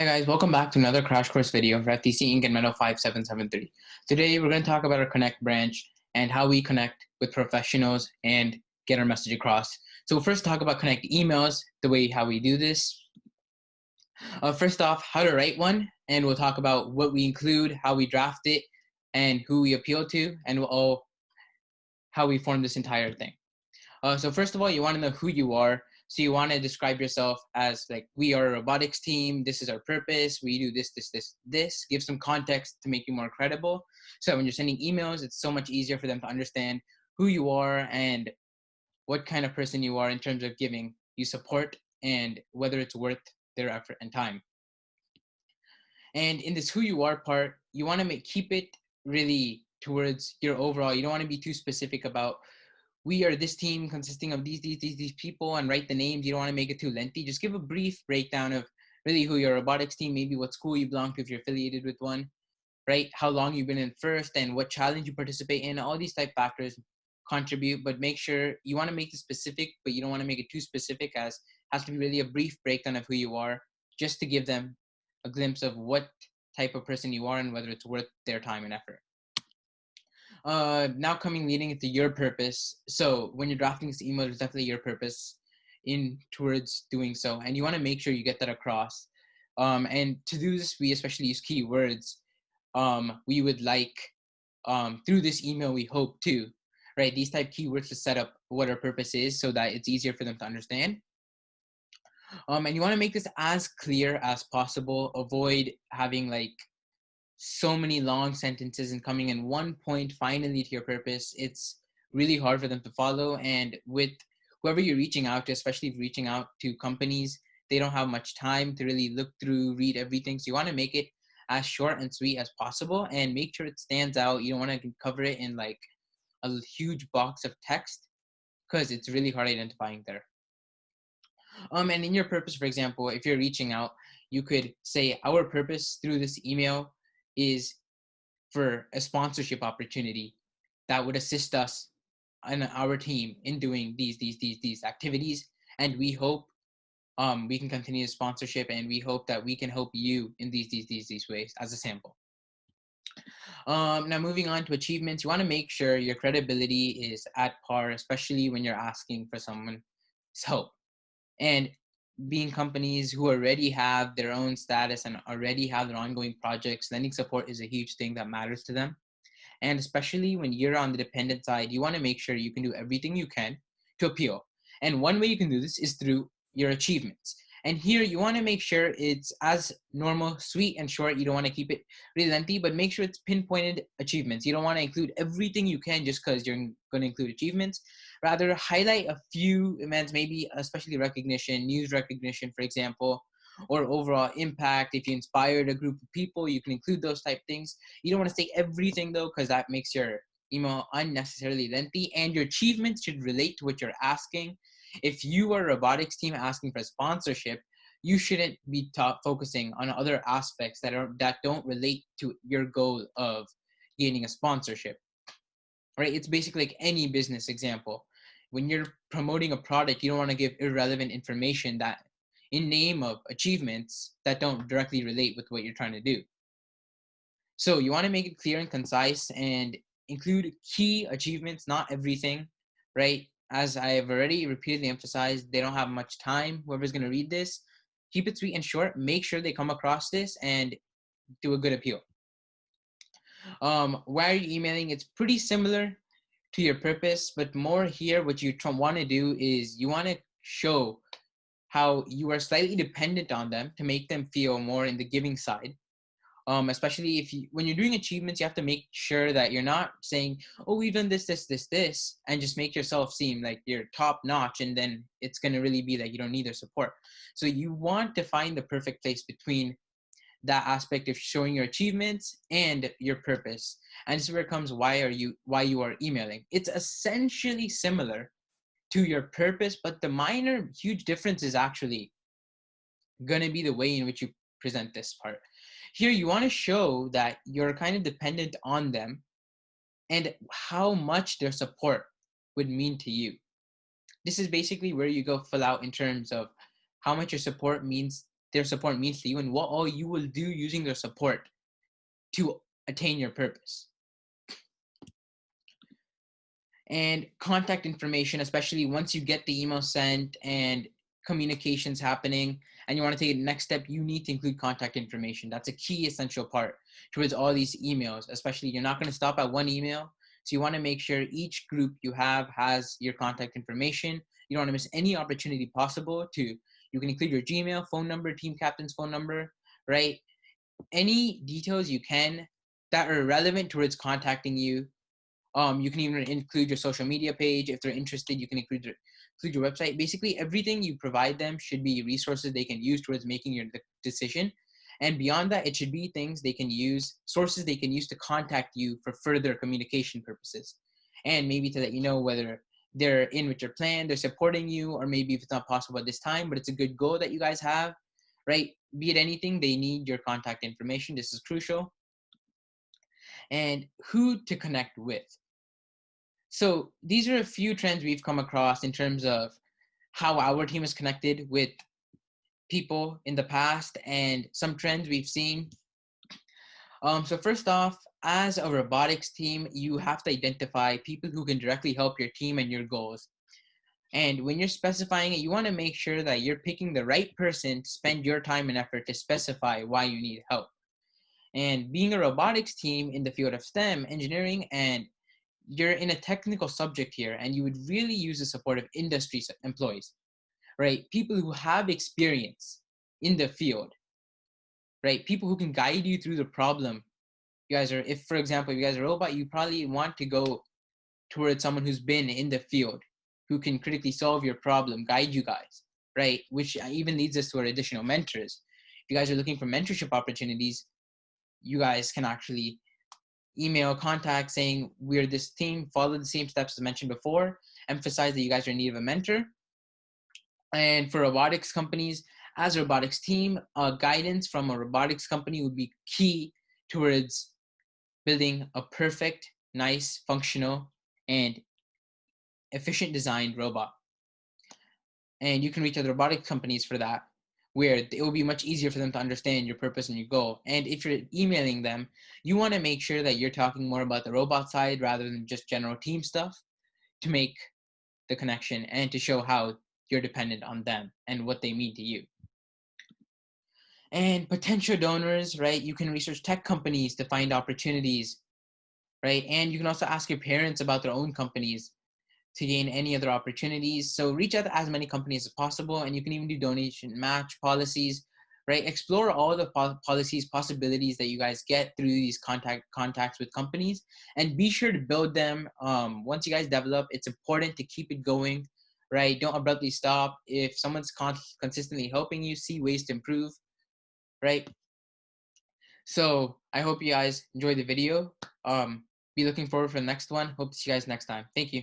Hi guys, welcome back to another crash course video for FTC Inc. and Metal 5773. Today we're going to talk about our Connect branch and how we connect with professionals and get our message across. So we'll first talk about Connect emails, how we do this. First off, how to write one, and we'll talk about what we include, how we draft it, and who we appeal to, and how we form this entire thing. So first of all, you want to know who you are. So you want to describe yourself as like, we are a robotics team. This is our purpose. We do this. Give some context to make you more credible. So when you're sending emails, it's so much easier for them to understand who you are and what kind of person you are in terms of giving you support and whether it's worth their effort and time. And in this who you are part, you want to keep it really towards your overall. You don't want to be too specific about we are this team consisting of these people and write the names. You don't want to make it too lengthy. Just give a brief breakdown of really who your robotics team, maybe what school you belong to if you're affiliated with one, right? How long you've been in first and what challenge you participate in. All these type factors contribute, but make sure you want to make it specific, but you don't want to make it too specific, as has to be really a brief breakdown of who you are, just to give them a glimpse of what type of person you are and whether it's worth their time and effort. Now leading into your purpose. So when you're drafting this email, there's definitely your purpose in towards doing so, and you want to make sure you get that across. And to do this, we especially use keywords. We would like through this email, we hope to, right? These type keywords to set up what our purpose is, so that it's easier for them to understand. And you want to make this as clear as possible. Avoid having like so many long sentences and coming in one point finally to your purpose. It's really hard for them to follow, and with whoever you're reaching out to, especially if reaching out to companies, they don't have much time to really look through, read everything. So you want to make it as short and sweet as possible and make sure it stands out. You don't want to cover it in like a huge box of text, because it's really hard identifying there. And in your purpose, for example, if you're reaching out, you could say our purpose through this email is for a sponsorship opportunity that would assist us and our team in doing these activities. And we hope we can continue the sponsorship, and we hope that we can help you in these ways as a sample. Now moving on to achievements, you want to make sure your credibility is at par, especially when you're asking for someone's help. And being companies who already have their own status and already have their ongoing projects, lending support is a huge thing that matters to them. And especially when you're on the dependent side, you want to make sure you can do everything you can to appeal. And one way you can do this is through your achievements. And here you want to make sure it's as normal, sweet, and short. You don't want to keep it really lengthy, but make sure it's pinpointed achievements. You don't want to include everything you can just because you're going to include achievements. Rather, highlight a few events, maybe especially recognition, news recognition, for example, or overall impact. If you inspired a group of people, you can include those type things. You don't want to say everything though, because that makes your email unnecessarily lengthy, and your achievements should relate to what you're asking. If you are a robotics team asking for sponsorship, you shouldn't be focusing on other aspects that don't relate to your goal of gaining a sponsorship. Right? It's basically like any business example. When you're promoting a product, you don't want to give irrelevant information that in name of achievements that don't directly relate with what you're trying to do. So you want to make it clear and concise and include key achievements, not everything, right? As I have already repeatedly emphasized, they don't have much time. Whoever's going to read this, keep it sweet and short. Make sure they come across this and do a good appeal. Why are you emailing? It's pretty similar to your purpose, but more here, what you want to do is you want to show how you are slightly dependent on them to make them feel more in the giving side. Especially when you're doing achievements, you have to make sure that you're not saying, oh, we've done this, and just make yourself seem like you're top notch, and then it's going to really be like you don't need their support. So you want to find the perfect place between that aspect of showing your achievements and your purpose. And this is where it comes why you are emailing. It's essentially similar to your purpose, but the minor huge difference is actually going to be the way in which you present this part. Here, you want to show that you're kind of dependent on them and how much their support would mean to you. This is basically where you go full out in terms of how much your support means their support means to you and what all you will do using their support to attain your purpose. And contact information, especially once you get the email sent and communications happening and you want to take the next step, you need to include contact information. That's a key essential part towards all these emails. Especially, you're not going to stop at one email, so you want to make sure each group you have has your contact information. You don't want to miss any opportunity possible to, you can include your Gmail, phone number, team captain's phone number, right? Any details you can that are relevant towards contacting you. You can even include your social media page. If they're interested, you can include your website. Basically, everything you provide them should be resources they can use towards making your decision. And beyond that, it should be things they can use, sources they can use to contact you for further communication purposes. And maybe to let you know whether they're in with your plan, they're supporting you, or maybe if it's not possible at this time, but it's a good goal that you guys have, right? Be it anything, they need your contact information. This is crucial. And who to connect with. So these are a few trends we've come across in terms of how our team is connected with people in the past and some trends we've seen. So first off, as a robotics team, you have to identify people who can directly help your team and your goals. And when you're specifying it, you want to make sure that you're picking the right person to spend your time and effort to specify why you need help. And being a robotics team in the field of STEM, engineering, and you're in a technical subject here, and you would really use the support of industry employees, right? People who have experience in the field, right? People who can guide you through the problem. You guys are, if for example, you guys are a robot, you probably want to go towards someone who's been in the field, who can critically solve your problem, guide you guys, right? Which even leads us to our additional mentors. If you guys are looking for mentorship opportunities, you guys can actually email contact saying we're this team, follow the same steps as mentioned before, emphasize that you guys are in need of a mentor. And for robotics companies, as a robotics team, guidance from a robotics company would be key towards building a perfect, nice, functional, and efficient designed robot. And you can reach other robotics companies for that, where it will be much easier for them to understand your purpose and your goal. And if you're emailing them, you want to make sure that you're talking more about the robot side rather than just general team stuff to make the connection and to show how you're dependent on them and what they mean to you. And potential donors, right? You can research tech companies to find opportunities, right? And you can also ask your parents about their own companies to gain any other opportunities. So reach out to as many companies as possible, and you can even do donation match policies, right? Explore all the policies, possibilities that you guys get through these contacts with companies, and be sure to build them. Once you guys develop, it's important to keep it going, right? Don't abruptly stop. If someone's consistently helping you, see ways to improve, right? So I hope you guys enjoyed the video. Be looking forward for the next one. Hope to see you guys next time. Thank you.